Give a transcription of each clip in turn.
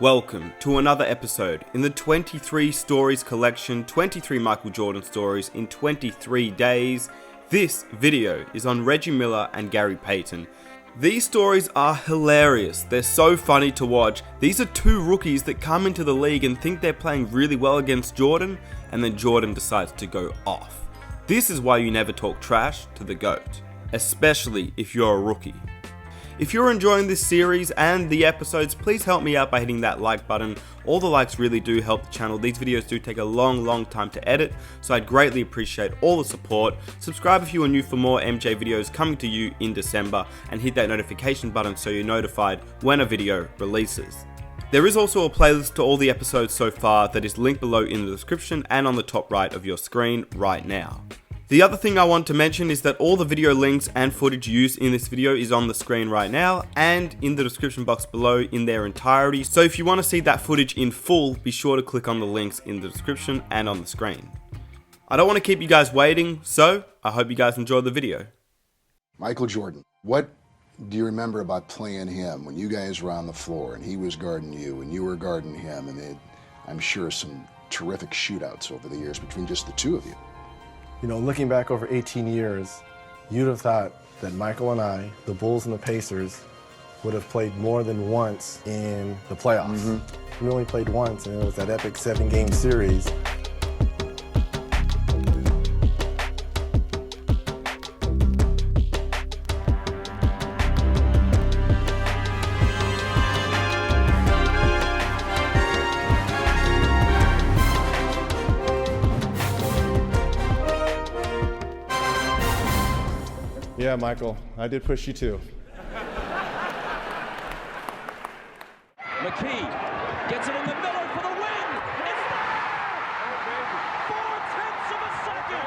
Welcome to another episode in the 23 Stories collection, 23 Michael Jordan stories in 23 days. This video is on Reggie Miller and Gary Payton. These stories are hilarious. They're so funny to watch. These are two rookies that come into the league and think they're playing really well against Jordan, and then Jordan decides to go off. This is why you never talk trash to the GOAT, especially if you're a rookie. If you're enjoying this series and the episodes, please help me out by hitting that like button. All the likes really do help the channel. These videos do take a long time to edit, so I'd greatly appreciate all the support. Subscribe if you are new for more MJ videos coming to you in December, and hit that notification button so you're notified when a video releases. There is also a playlist to all the episodes so far that is linked below in the description and on the top right of your screen right now. The other thing I want to mention is that all the video links and footage used in this video is on the screen right now and in the description box below in their entirety. So if you want to see that footage in full, be sure to click on the links in the description and on the screen. I don't want to keep you guys waiting, so I hope you guys enjoy the video. Michael Jordan, what do you remember about playing him when you guys were on the floor and he was guarding you and you were guarding him, and I'm sure some terrific shootouts over the years between just the two of you? You know, looking back over 18 years, you'd have thought that Michael and I, the Bulls and the Pacers, would have played more than once in the playoffs. We only played once, and it was that epic 7-game series. Yeah, Michael, I did push you too. McKee gets it in the middle for the win. It's there! 4/10 of a second.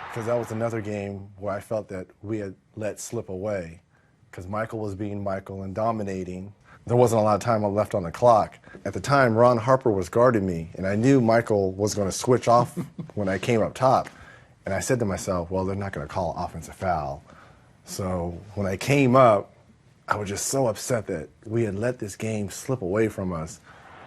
Because that was another game where I felt that we had let slip away, because Michael was being Michael and dominating. There wasn't a lot of time left on the clock. At the time, Ron Harper was guarding me, and I knew Michael was going to switch off when I came up top. And I said to myself, well, they're not going to call offensive foul. So when I came up, I was just so upset that we had let this game slip away from us.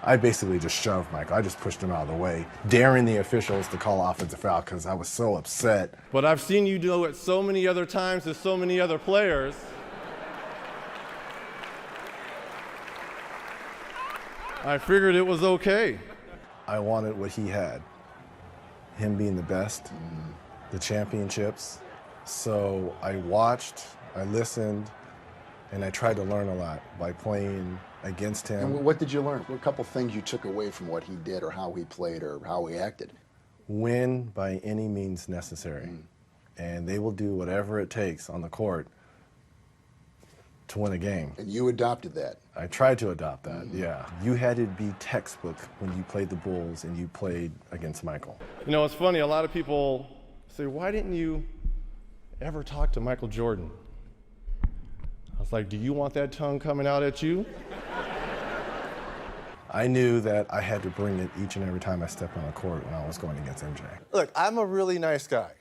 I basically just shoved Michael. I just pushed him out of the way, daring the officials to call offensive foul because I was so upset. But I've seen you do it so many other times to so many other players. I figured it was okay. I wanted what he had, him being the best, the championships. So I watched, I listened, and I tried to learn a lot by playing against him. And what did you learn? What couple things you took away from what he did or how he played or how he acted? Win by any means necessary. And they will do whatever it takes on the court to win a game. And you adopted that. I tried to adopt that, yeah. You had to be textbook when you played the Bulls and you played against Michael. You know, it's funny, a lot of people say, why didn't you ever talk to Michael Jordan? I was like, do you want that tongue coming out at you? I knew that I had to bring it each and every time I stepped on the court when I was going against MJ. Look, I'm a really nice guy.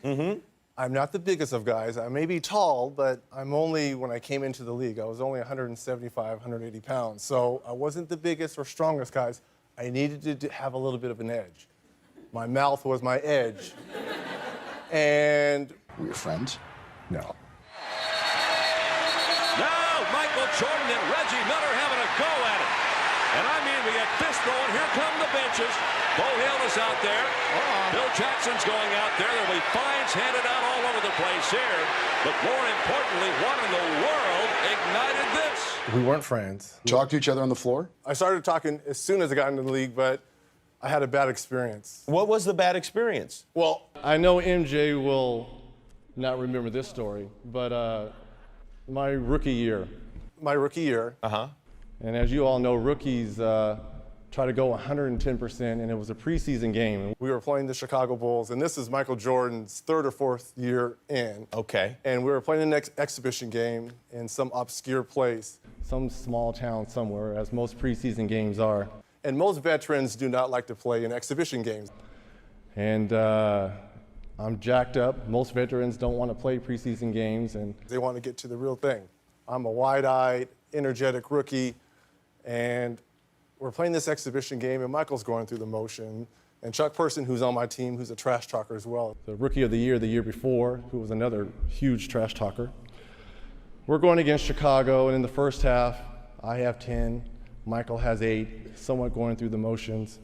I'm not the biggest of guys. I may be tall, but I'm only, when I came into the league, I was only 175, 180 pounds. So I wasn't the biggest or strongest guys. I needed to have a little bit of an edge. My mouth was my edge. And... Were you friends? No. Now Michael Jordan and Reggie Miller having a go at it. And I mean, we got fist throwing. Here come the benches. Bo Hill is out there. Bill Jackson's going out there. There'll be fines handed out all over the place here. But more importantly, what in the world ignited this? We weren't friends. Talk to each other on the floor? I started talking as soon as I got into the league, but I had a bad experience. What was the bad experience? Well, I know MJ will not remember this story, but my rookie year. my rookie year, And as you all know, rookies try to go 110%, and it was a preseason game. we were playing the Chicago Bulls, and this is Michael Jordan's third or fourth year in. Okay. And we were playing the next exhibition game in some obscure place. Some small town somewhere, as most preseason games are. And most veterans do not like to play in exhibition games. And I'm jacked up. Most veterans don't want to play preseason games. And They want to get to the real thing. I'm a wide-eyed, energetic rookie, and we're playing this exhibition game, and Michael's going through the motion. And Chuck Person, who's on my team, who's a trash talker as well. The Rookie of the year before, who was another huge trash talker. We're going against Chicago, and in the first half, I have 10, Michael has 8, somewhat going through the motions.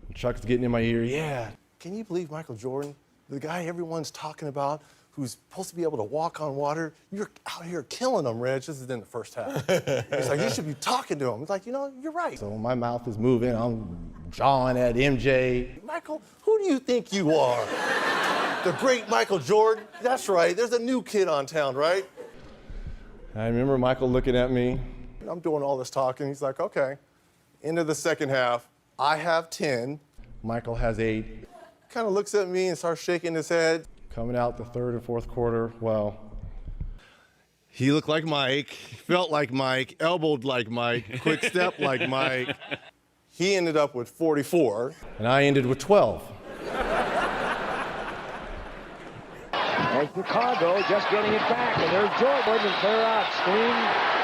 And Chuck's getting in my ear, yeah. Can you believe Michael Jordan, the guy everyone's talking about, who's supposed to be able to walk on water? You're out here killing him, Reg. This is in the first half. He's like, you should be talking to him. He's like, you know, you're right. So my mouth is moving, I'm jawing at MJ. Michael, who do you think you are? The great Michael Jordan? That's right, there's a new kid on town, right? I remember Michael looking at me. I'm doing all this talking. He's like, okay. Into the second half, I have 10. Michael has 8. Kind of looks at me and starts shaking his head. Coming out the third and fourth quarter, well. He looked like Mike, felt like Mike, elbowed like Mike, quick step like Mike. He ended up with 44. And I ended with 12. And Chicago just getting it back, and there's Jordan and clear out. Screen,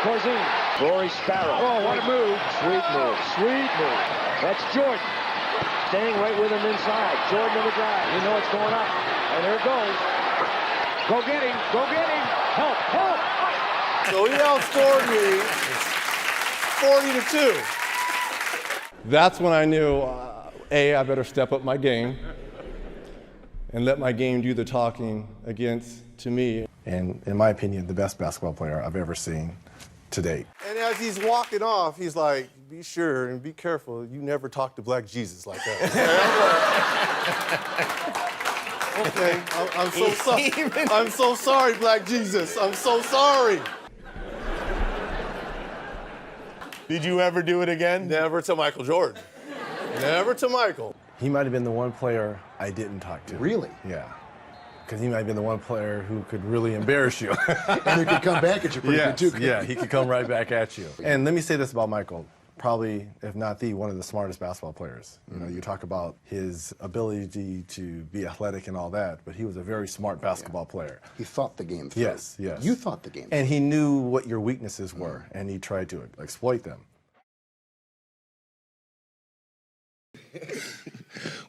Corzine. Rory Sparrow. Oh, what a move. Sweet move. Sweet move. That's Jordan. Staying right with him inside. Jordan in the drive. You know it's going up. And there it goes. Go get him. Go get him. Help. Help. So he outscored me 40-2. That's when I knew, I better step up my game and let my game do the talking to me. And in my opinion, the best basketball player I've ever seen to date. And as he's walking off, he's like, be sure and be careful. You never talk to Black Jesus like that. Okay, I'm so sorry. I'm so sorry, Black Jesus. I'm so sorry. Did you ever do it again? Never to Michael Jordan. Never to Michael. He might have been the one player I didn't talk to. Really? Yeah. Because he might have been the one player who could really embarrass you. And he could come back at you pretty good too. Yeah, he could come right back at you. And let me say this about Michael. Probably, if not one of the smartest basketball players. You know, you talk about his ability to be athletic and all that, but he was a very smart basketball player. He thought the game through. Yes, yes. You thought the game through. And he knew what your weaknesses were, and he tried to exploit them.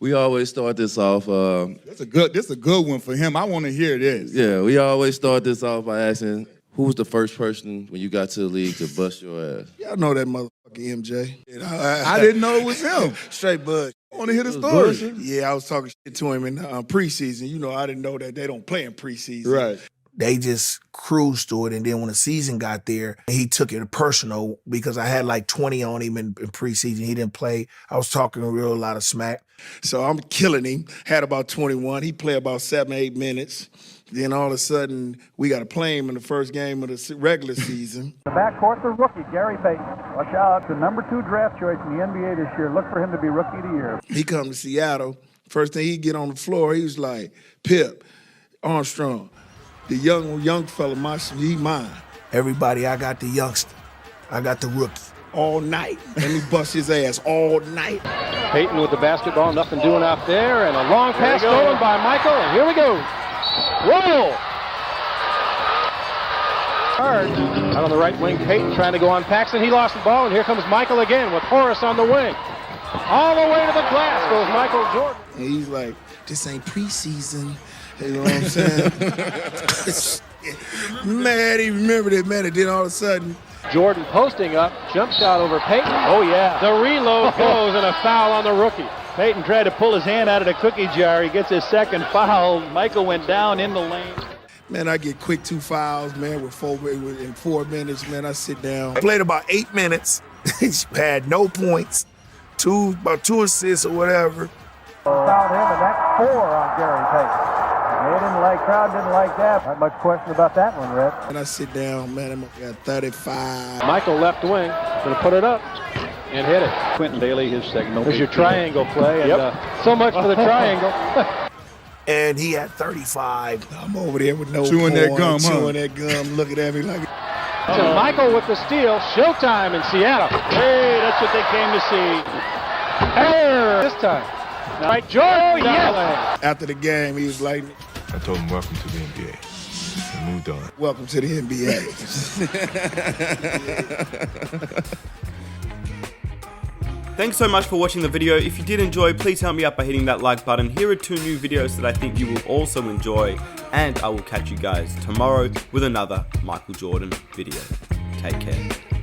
We always start this off. This a good one for him. I want to hear this. Yeah, we always start this off by asking, who was the first person when you got to the league to bust your ass? Y'all know that motherfucking MJ. I didn't know it was him. Straight bud. I want to hear the story. Yeah, I was talking shit to him in preseason. You know, I didn't know that they don't play in preseason. Right. They just cruised through it, and then when the season got there, he took it personal because I had like 20 on him in preseason. He didn't play. I was talking a lot of smack. So I'm killing him. Had about 21. He played about 7-8 minutes. Then all of a sudden, we got to play him in the first game of the regular season. The backcourt, the rookie, Gary Payton. Watch out, the #2 draft choice in the NBA this year. Look for him to be Rookie of the Year. He come to Seattle. First thing he get on the floor, he was like, Pip, Armstrong, the young fella, he mine. Everybody, I got the youngster. I got the rookie. All night. And he bust his ass all night. Payton with the basketball, nothing doing out there, and a long pass stolen by Michael, and here we go. Whoa! Hard. Out on the right wing, Payton trying to go on Paxson. He lost the ball, and here comes Michael again with Horace on the wing. All the way to the glass goes Michael Jordan. And he's like, this ain't preseason. You know what I'm saying? Man, he remembered it, man. And then all of a sudden, Jordan posting up, jump shot over Payton. Oh, yeah. The reload goes and a foul on the rookie. Payton tried to pull his hand out of the cookie jar. He gets his second foul. Michael went down in the lane. Man, I get quick 2 fouls, man, in 4 minutes, man. I sit down. Played about 8 minutes. Had no points. About 2 assists or whatever. Fouled him, and that's 4 on Gary Payton. Crowd didn't like that. Not much question about that one, Red. And I sit down, man, I'm at 35. Michael left wing, going to put it up and hit it. Quentin Daly, his signal. There's your triangle play. And, so much for the triangle. And he had 35. I'm over there with no chewing that gum, looking at me like. So Michael with the steal. Showtime in Seattle. Hey, that's what they came to see. Error this time. Right, Jordan. Yes. After the game, he was like, I told him, welcome to the NBA. And moved on. Welcome to the NBA. Thanks so much for watching the video. If you did enjoy, please help me out by hitting that like button. Here are 2 new videos that I think you will also enjoy, and I will catch you guys tomorrow with another Michael Jordan video. Take care.